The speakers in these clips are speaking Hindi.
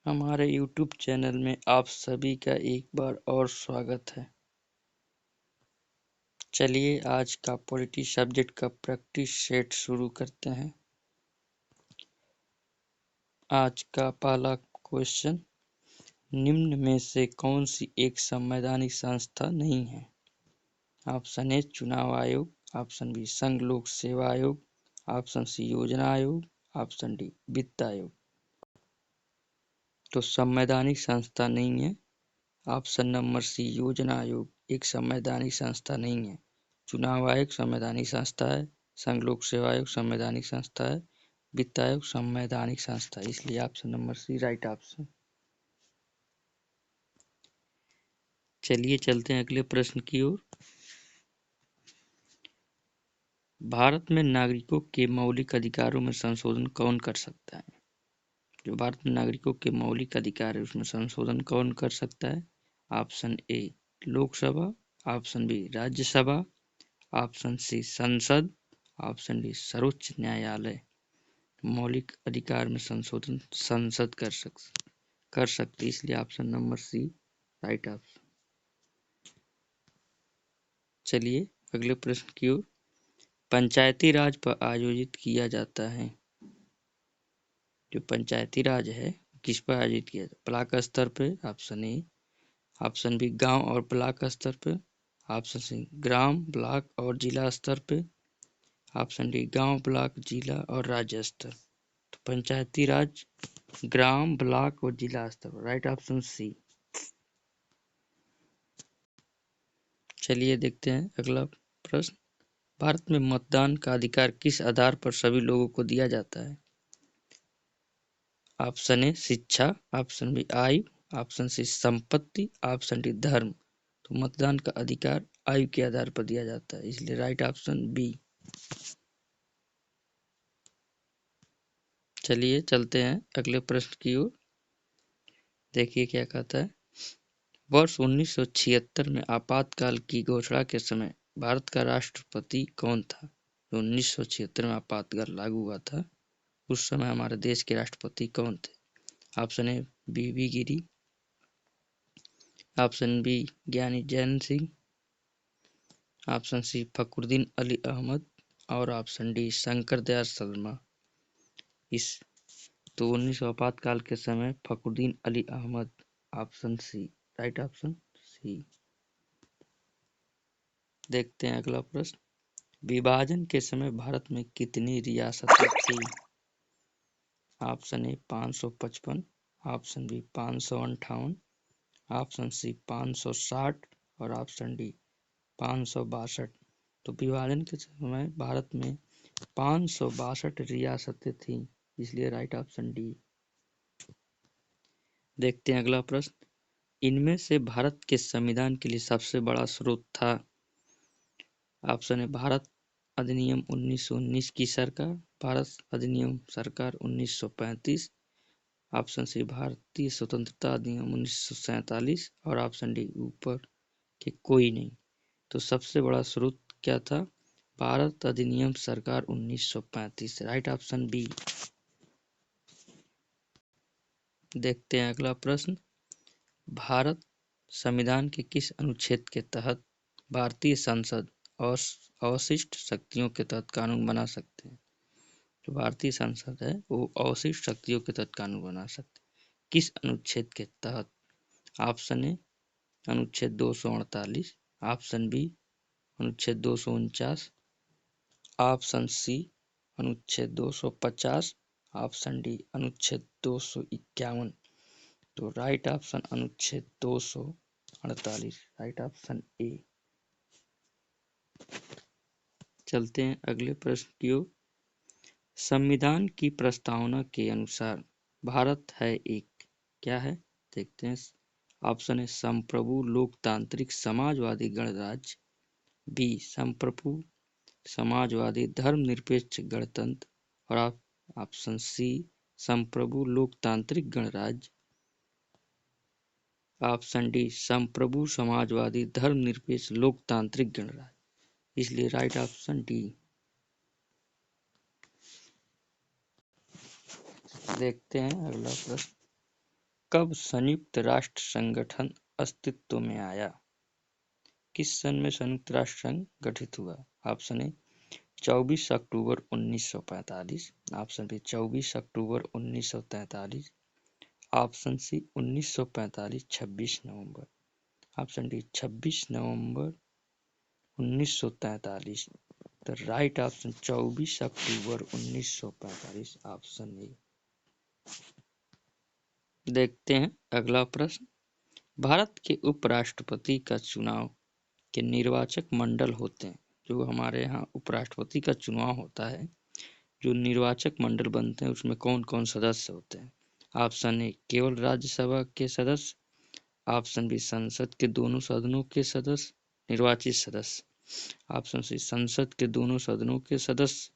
हमारे YouTube चैनल में आप सभी का एक बार और स्वागत है। चलिए आज का पॉलिटी सब्जेक्ट का प्रैक्टिस सेट शुरू करते हैं। आज का पहला क्वेश्चन, निम्न में से कौन सी एक संवैधानिक संस्था नहीं है? ऑप्शन ए चुनाव आयोग, ऑप्शन बी संघ लोक सेवा आयोग, ऑप्शन सी योजना आयोग, ऑप्शन डी वित्त आयोग। तो संवैधानिक संस्था नहीं है। ऑप्शन नंबर सी योजना आयोग एक संवैधानिक संस्था नहीं है। चुनाव आयोग संवैधानिक संस्था है, संघ लोक सेवा आयोग संवैधानिक संस्था है, वित्त आयोग संवैधानिक संस्था है, इसलिए option number C right option. चलिए चलते हैं अगले प्रश्न की ओर। भारत में नागरिकों के मौलिक अधिकारों में संशोधन कौन कर सकता है? जो भारत में नागरिकों के मौलिक अधिकार है उसमें संशोधन कौन कर सकता है? Option A Lok Sabha, option B Rajya Sabha, option C संसद, ऑप्शन डी सर्वोच्च न्यायालय। मौलिक अधिकार में संशोधन संसद कर सकती, इसलिए option number C right option. चलिए अगले प्रश्न की ओर। पंचायती राज पर आयोजित किया जाता है। जो पंचायती राज है किस पर आयोजित किया जाता है? ब्लॉक स्तर पे, ऑप्शन ए, ऑप्शन बी गांव और ब्लॉक स्तर पे, ऑप्शन सी ग्राम ब्लॉक और जिला स्तर पे, ऑप्शन डी गांव ब्लॉक जिला और राज्य स्तर। तो पंचायती राज ग्राम ब्लॉक और जिला स्तर पर, राइट ऑप्शन सी। चलिए देखते हैं अगला प्रश्न। भारत में मतदान का अधिकार किस आधार पर सभी लोगों को दिया जाता है? ऑप्शन ए शिक्षा, ऑप्शन बी आयु, ऑप्शन सी संपत्ति, ऑप्शन डी धर्म। तो मतदान का अधिकार आयु के आधार पर दिया जाता है, इसलिए राइट ऑप्शन बी। चलिए चलते हैं अगले प्रश्न की ओर। देखिए क्या कहता है। वर्ष 1976 में आपातकाल की घोषणा के समय भारत का राष्ट्रपति कौन था? 1976 में आपातकाल लागू हुआ था, उस समय हमारे देश के राष्ट्रपति कौन थे? Option A V V Giri, option B Giani Zail Singh, option C Fakhruddin Ali Ahmed और ऑप्शन डी शंकर दयाल शर्मा। इस तो 1900 आपातकाल के समय Fakhruddin Ali Ahmed, option C right option C. देखते हैं अगला प्रश्न। विभाजन के समय भारत में कितनी रियासतें थी? Option A 555, option B 558, option C 560 और ऑप्शन डी 562। तो विभाजन के समय भारत में 562 रियासतें थीं, इसलिए राइट ऑप्शन डी। देखते हैं अगला प्रश्न। इनमें से भारत के संविधान के लिए सबसे बड़ा स्रोत था? ऑप्शन ए भारत अधिनियम 1919 की सरकार, भारत अधिनियम सरकार 1935, ऑप्शन सी भारतीय स्वतंत्रता अधिनियम 1947 और ऑप्शन डी ऊपर के कोई नहीं। तो सबसे बड़ा स्रोत क्या था? भारत अधिनियम सरकार 1935, राइट ऑप्शन बी। देखते हैं अगला प्रश्न। भारत संविधान के किस अनुच्छेद के तहत भारतीय संसद और अवशिष्ट शक्तियों के तहत कानून बना सकते हैं? जो भारतीय संसद है वो अवशिष्ट शक्तियों के तहत कानून बना सकते हैं, किस अनुच्छेद के तहत? ऑप्शन ए अनुच्छेद 248, ऑप्शन बी अनुच्छेद 249, ऑप्शन सी अनुच्छेद 250, ऑप्शन डी अनुच्छेद 251। तो राइट ऑप्शन अनुच्छेद 248, राइट ऑप्शन ए। चलते हैं अगले प्रश्न की ओर। संविधान की प्रस्तावना के अनुसार भारत है एक, क्या है? देखते हैं। ऑप्शन ए संप्रभु लोकतांत्रिक समाजवादी गणराज्य, बी संप्रभु समाजवादी धर्मनिरपेक्ष गणतंत्र और ऑप्शन सी संप्रभु लोकतांत्रिक गणराज्य, ऑप्शन डी संप्रभु समाजवादी धर्मनिरपेक्ष लोकतांत्रिक गणराज्य, इसलिए राइट ऑप्शन डी। देखते हैं अगला प्रश्न। कब संयुक्त राष्ट्र संगठन अस्तित्व में आया? किस सन में संयुक्त राष्ट्र संघ गठित हुआ? Option A 24 October 1945, option B 24 अक्टूबर 1943, ऑप्शन सी 1945 26 नवंबर, ऑप्शन डी 26 नवंबर 1943। The right option 24 October 1945, option A. देखते हैं अगला प्रश्न। भारत के उपराष्ट्रपति का चुनाव के निर्वाचक मंडल होते हैं। जो हमारे यहाँ उपराष्ट्रपति का चुनाव होता है, जो निर्वाचक मंडल बनते हैं, उसमें कौन कौन सदस्य होते हैं? ऑप्शन ए केवल राज्यसभा के सदस्य, ऑप्शन बी संसद के दोनों सदनों के सदस्य निर्वाचित सदस्य, ऑप्शन सी संसद के दोनों सदनों के सदस्य,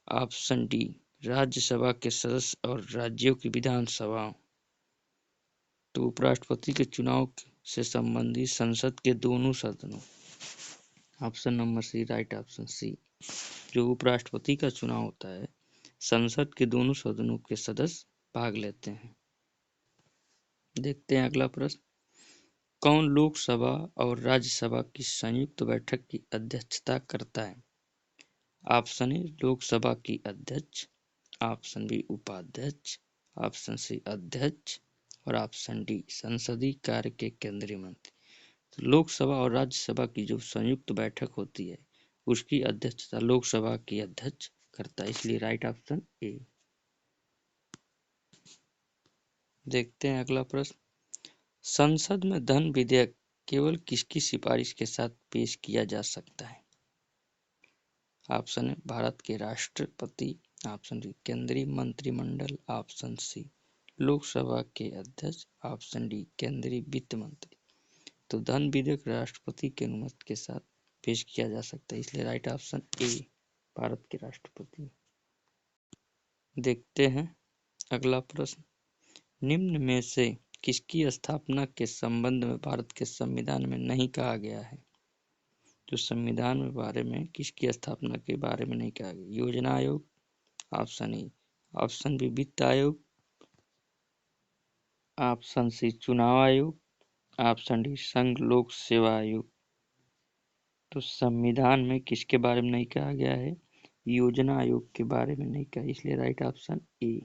ऑप्शन डी राज्यसभा के सदस्य और राज्यों की विधानसभाओं। तो उपराष्ट्रपति के चुनाव से संबंधित संसद के दोनों सदनों। Option number C right option C. जो उपराष्ट्रपति का चुनाव होता है, संसद के दोनों सदनों के सदस्य भाग लेते हैं। देखते हैं अगला प्रश्न। कौन लोकसभा और राज्यसभा की संयुक्त बैठक की अध्यक्षता करता है? ऑप्शन ए लोकसभा की अध्यक्ष, ऑप्शन बी उपाध्यक्ष, ऑप्शन सी अध्यक्ष और ऑप्शन डी संसदीय कार्य के केंद्रीय मंत्री। तो लोकसभा और राज्यसभा की जो संयुक्त बैठक होती है, उसकी अध्यक्षता लोकसभा की अध्यक्ष करता है, इसलिए राइट ऑप्शन ए। देखते हैं अगला प्रश्न। संसद में धन विधेयक केवल किसकी सिफारिश के साथ पेश किया जा सकता है? ऑप्शन है भारत के राष्ट्रपति, ऑप्शन डी केंद्रीय मंत्रिमंडल, ऑप्शन सी लोकसभा के अध्यक्ष, ऑप्शन डी केंद्रीय वित्त मंत्री। तो धन विधेयक राष्ट्रपति के अनुमति के साथ पेश किया जा सकता है, इसलिए राइट ऑप्शन ए भारत के राष्ट्रपति। देखते हैं अगला प्रश्न। निम्न में से किसकी स्थापना के संबंध में भारत के संविधान में नहीं कहा गया है? जो संविधान में बारे में किसकी स्थापना के बारे में नहीं कहा गया? योजना आयोग, ऑप्शन ए, ऑप्शन बी वित्त आयोग, ऑप्शन सी चुनाव आयोग, ऑप्शन डी संघ लोक सेवा आयोग। तो संविधान में किसके बारे में नहीं कहा गया है? योजना आयोग के बारे में नहीं कहा, इसलिए राइट ऑप्शन ए।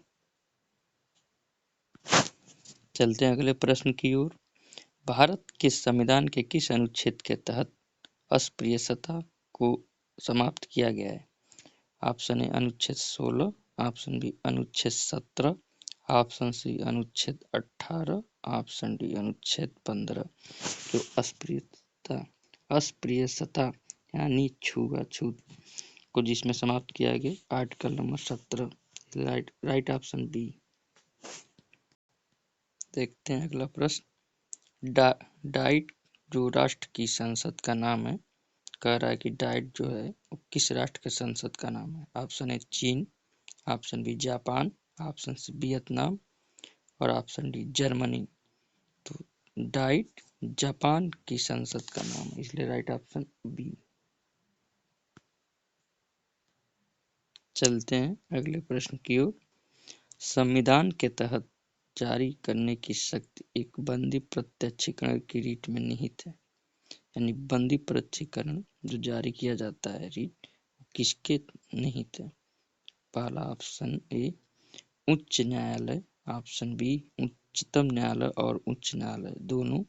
चलते हैं अगले प्रश्न की ओर। भारत के संविधान के किस अनुच्छेद के तहत अस्पृश्यता को समाप्त किया गया है? ऑप्शन ए अनुच्छेद 16, ऑप्शन बी अनुच्छेद 17, ऑप्शन सी अनुच्छेद 18, ऑप्शन डी अनुच्छेद 15। जो अस्पृश्यता यानी छुआछूत को जिसमें समाप्त किया गया, article number 17, right option B. देखते हैं अगला प्रश्न। डाइट जो राष्ट्र की संसद का नाम है, कह रहा है कि डाइट जो है वो किस राष्ट्र के संसद का नाम है? ऑप्शन ए चीन, option B Japan, option C Vietnam और ऑप्शन डी जर्मनी। तो डाइट जापान की संसद का नाम है, इसलिए राइट ऑप्शन बी। चलते हैं अगले प्रश्न की ओर। संविधान के तहत जारी करने की शक्ति एक बंदी प्रत्यक्षीकरण की रीट में निहित है। यानी बंदी प्रत्यक्षीकरण जो जारी किया जाता है रीट, किसके निहित है? पहला ऑप्शन ए उच्च न्यायालय, ऑप्शन बी उच्चतम न्यायालय और उच्च न्यायालय दोनों,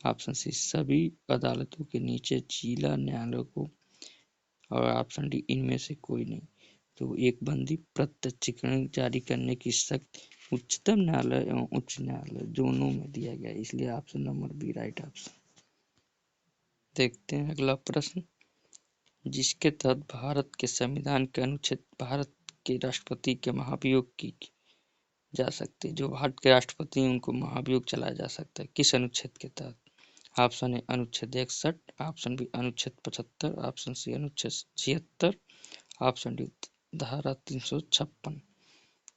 ऑप्शन सी सभी अदालतों के नीचे जिला न्यायालय को, और ऑप्शन डी इनमें से कोई नहीं। तो एक बंदी प्रत्यक्षीकरण जारी करने की शक्ति उच्चतम न्यायालय एवं उच्च न्यायालय दोनों में दिया गया, इसलिए option number B right option. देखते हैं अगला प्रश्न। जिसके तहत भारत के संविधान के अनुच्छेद भारत के राष्ट्रपति के महाभियोग की जा सकती है। जो भारत के राष्ट्रपति हैं उनको महाभियोग चलाया जा सकता है, किस अनुच्छेद के तहत? ऑप्शन ए अनुच्छेद 61, ऑप्शन बी अनुच्छेद 75, ऑप्शन सी अनुच्छेद 76, ऑप्शन डी धारा 356।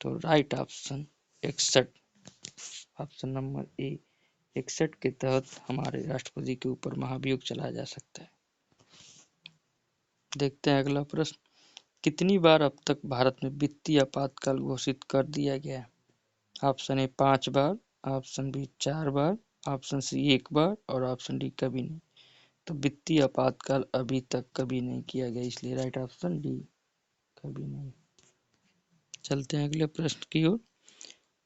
तो right option 61, option number A 61 के तहत हमारे राष्ट्रपति के ऊपर महाभियोग चलाया जा सकता है। देखते हैं अगला प्रश्न। कितनी बार अब तक भारत में वित्तीय आपातकाल घोषित कर दिया गया है? ऑप्शन ए 5 बार, ऑप्शन बी 4 बार, ऑप्शन सी 1 बार और ऑप्शन डी कभी नहीं। तो वित्तीय आपातकाल अभी तक कभी नहीं किया गया, इसलिए राइट ऑप्शन डी, कभी नहीं। चलते हैं अगले प्रश्न की ओर।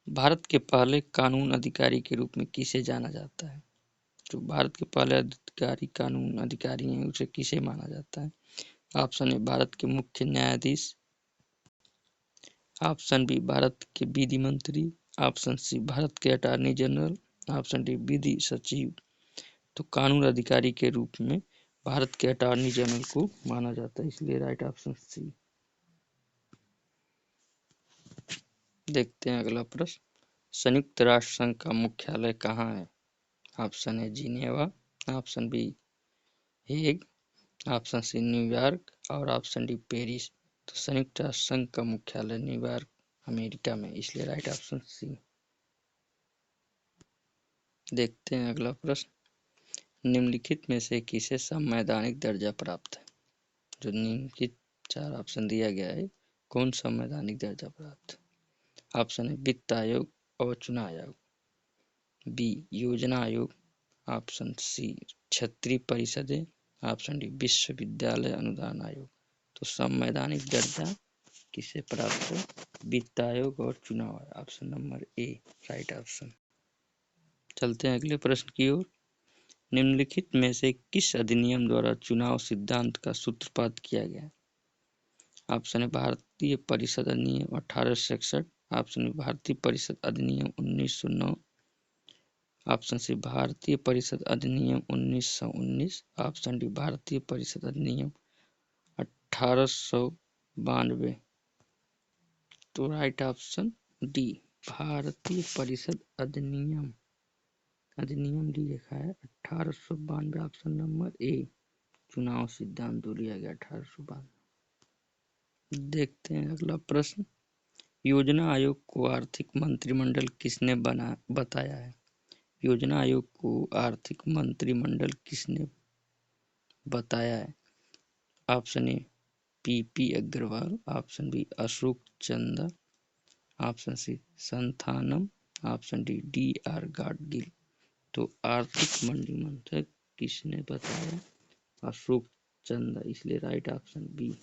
भारत के पहले कानून अधिकारी के रूप में किसे जाना जाता है? जो भारत के पहले अधिकारी कानून अधिकारी हैं उसे किसे माना जाता है? ऑप्शन ए भारत के मुख्य न्यायाधीश, ऑप्शन बी भारत के विधि मंत्री, ऑप्शन सी भारत के अटॉर्नी जनरल, ऑप्शन डी विधि सचिव। तो कानून अधिकारी के रूप में भारत के अटॉर्नी जनरल को माना जाता है, इसलिए राइट ऑप्शन सी। देखते हैं अगला प्रश्न। संयुक्त राष्ट्र संघ का मुख्यालय कहाँ है? Option A Geneva, option B Hague, option C New York और ऑप्शन डी पेरिस। तो संयुक्त राष्ट्र संघ का मुख्यालय न्यूयॉर्क अमेरिका में, इसलिए राइट ऑप्शन सी। देखते हैं अगला प्रश्न। निम्नलिखित में से किसे संवैधानिक दर्जा प्राप्त है? जो निम्नलिखित 4 ऑप्शन दिया गया है, कौन संवैधानिक दर्जा प्राप्त है? ऑप्शन है वित्त आयोग और चुनाव आयोग, बी योजना आयोग, ऑप्शन सी क्षेत्रीय परिषदें, ऑप्शन डी विश्वविद्यालय अनुदान आयोग। तो संवैधानिक दर्जा किसे प्राप्त है? वित्त आयोग और चुनाव आयोग, option number A right option. चलते हैं अगले प्रश्न की ओर। निम्नलिखित में से किस अधिनियम द्वारा चुनाव सिद्धांत का सूत्रपात किया गया? ऑप्शन है भारतीय परिषद अधिनियम 1866, ऑप्शन बी भारतीय परिषद अधिनियम 1909, ऑप्शन सी भारतीय परिषद अधिनियम 1919, ऑप्शन डी भारतीय परिषद अधिनियम 1892। तो राइट ऑप्शन डी भारतीय परिषद अधिनियम, अधिनियम डी लिखा है 1892, ऑप्शन नंबर ए चुनाव सिद्धांत जो लिया गया 1892। देखते हैं अगला प्रश्न। योजना आयोग को आर्थिक मंत्रिमंडल किसने बताया है? योजना आयोग को आर्थिक मंत्रिमंडल किसने बताया है? Option A PP Agarwal, option B Ashok Chanda, option C Santhanam, option D D R Gadgil. तो आर्थिक मंत्रिमंडल किसने बताया? अशोक चंदा, इसलिए राइट ऑप्शन बी।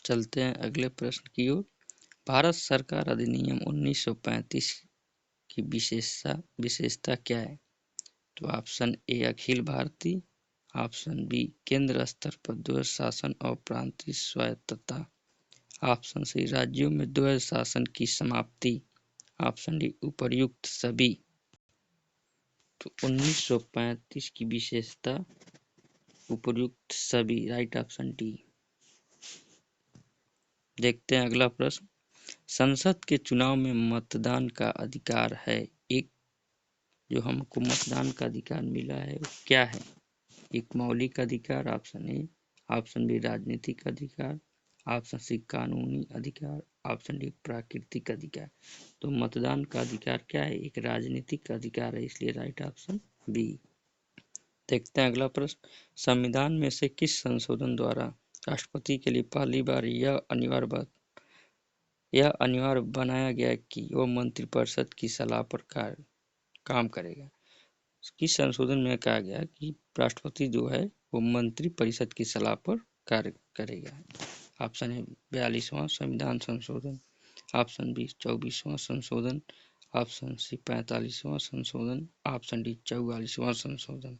चलते हैं अगले प्रश्न की ओर। भारत सरकार अधिनियम 1935 की विशेषता क्या है? तो option A Akhil Bharatiya, option B केंद्र स्तर पर द्वैध शासन और प्रांतीय स्वायत्तता, ऑप्शन सी राज्यों में द्वैध शासन की समाप्ति, ऑप्शन डी उपर्युक्त सभी। तो 1935 की विशेषता उपर्युक्त सभी, राइट ऑप्शन डी। देखते हैं अगला प्रश्न। संसद के चुनाव में मतदान का अधिकार है, एक जो हमको मतदान का अधिकार मिला है वो क्या है? एक मौलिक अधिकार, ऑप्शन ए, ऑप्शन बी राजनीतिक अधिकार, ऑप्शन सी कानूनी अधिकार, ऑप्शन डी प्राकृतिक अधिकार। तो मतदान का अधिकार क्या है? एक राजनीतिक अधिकार है, इसलिए राइट ऑप्शन बी। देखते हैं अगला प्रश्न। संविधान में से किस संशोधन द्वारा राष्ट्रपति के लिए पहली बार यह अनिवार्य बनाया गया कि वह मंत्रिपरिषद की सलाह पर काम करेगा? किस संशोधन में कहा गया कि राष्ट्रपति जो है वो मंत्री परिषद की सलाह पर कार्य करेगा? ऑप्शन है 42वां संविधान संशोधन, ऑप्शन बी 24वां संशोधन, ऑप्शन सी 45वां संशोधन, ऑप्शन डी 44वां संशोधन।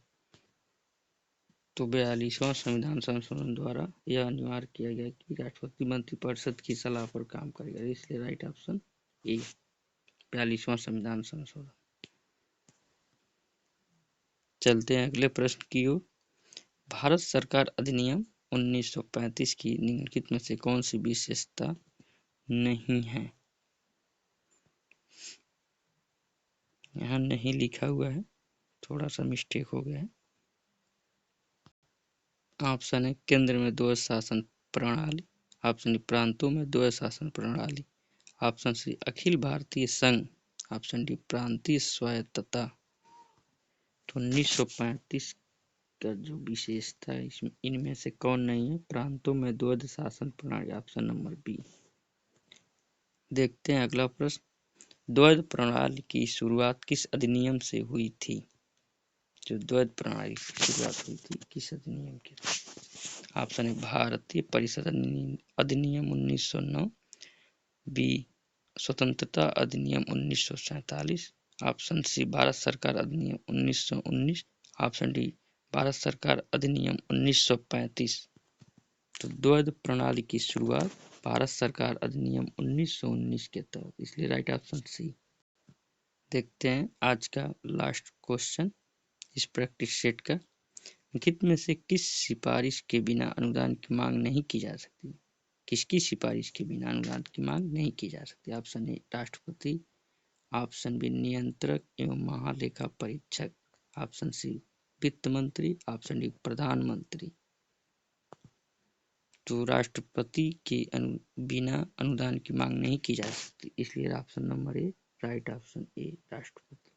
तो 42वां संविधान संशोधन द्वारा यह अनिवार्य किया गया कि राष्ट्रपति मंत्रिपरिषद की सलाह पर काम करेगा, इसलिए राइट ऑप्शन ए 42वां संविधान संशोधन। चलते हैं अगले प्रश्न की ओर। भारत सरकार अधिनियम 1935 की निम्नलिखित में से कौन सी विशेषता नहीं है? यहाँ नहीं लिखा हुआ है, थोड़ा सा मिस्टेक हो गया है। ऑप्शन है केंद्र में द्वैध शासन प्रणाली, ऑप्शन डी प्रांतों में द्वैध शासन प्रणाली, ऑप्शन सी अखिल भारतीय संघ, ऑप्शन डी प्रांतीय स्वायत्तता। तो 1935 का जो विशेषता है इसमें इनमें से कौन नहीं है? प्रांतों में द्वैध शासन प्रणाली, ऑप्शन नंबर बी। देखते हैं अगला प्रश्न। द्वैध प्रणाली की शुरुआत किस अधिनियम से हुई थी? जो द्वैध प्रणाली की शुरुआत हुई थी किस अधिनियम के? ऑप्शन ए भारतीय परिषद अधिनियम 1909, बी स्वतंत्रता अधिनियम 1947, ऑप्शन सी भारत सरकार अधिनियम 1919, ऑप्शन डी भारत सरकार अधिनियम 1935। तो द्वैध प्रणाली की शुरुआत भारत सरकार अधिनियम 1919 के तहत, इसलिए राइट ऑप्शन सी। देखते हैं आज का लास्ट क्वेश्चन इस प्रैक्टिस सेट का। निम्नलिखित में से किस सिफारिश के बिना अनुदान की मांग नहीं की जा सकती? किसकी सिफारिश के बिना अनुदान की मांग नहीं की जा सकती? ऑप्शन ए राष्ट्रपति, ऑप्शन बी नियंत्रक एवं महालेखा परीक्षक, ऑप्शन सी वित्त मंत्री, ऑप्शन डी प्रधानमंत्री। तो राष्ट्रपति के बिना अनुदान की मांग नहीं की जा सकती, इसलिए option number A right option A राष्ट्रपति।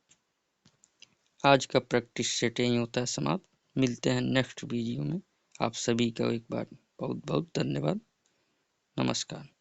आज का प्रैक्टिस सेट यही होता है समाप्त। मिलते हैं नेक्स्ट वीडियो में। आप सभी का एक बार बहुत बहुत धन्यवाद। नमस्कार।